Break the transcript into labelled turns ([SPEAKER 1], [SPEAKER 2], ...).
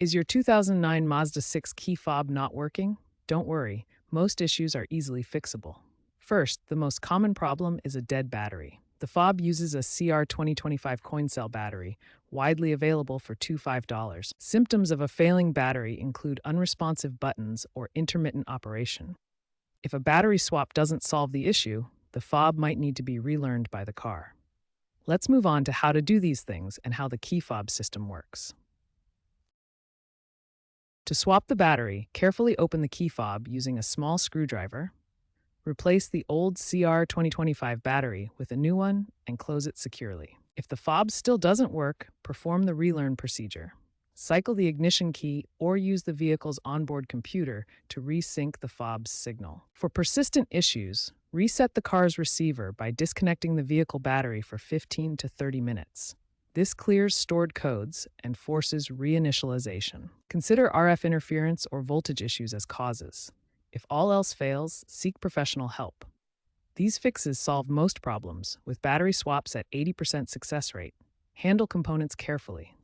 [SPEAKER 1] Is your 2009 Mazda 6 key fob not working? Don't worry, most issues are easily fixable. First, the most common problem is a dead battery. The fob uses a CR 2025 coin cell battery, widely available for $25. Symptoms of a failing battery include unresponsive buttons or intermittent operation. If a battery swap doesn't solve the issue, the fob might need to be relearned by the car. Let's move on to how to do these things and how the key fob system works. To swap the battery, carefully open the key fob using a small screwdriver. Replace the old CR 2025 battery with a new one and close it securely. If the fob still doesn't work, perform the relearn procedure. Cycle the ignition key or use the vehicle's onboard computer to resync the fob's signal. For persistent issues, reset the car's receiver by disconnecting the vehicle battery for 15 to 30 minutes. This clears stored codes and forces reinitialization. Consider RF interference or voltage issues as causes. If all else fails, seek professional help. These fixes solve most problems, with battery swaps at 80% success rate. Handle components carefully.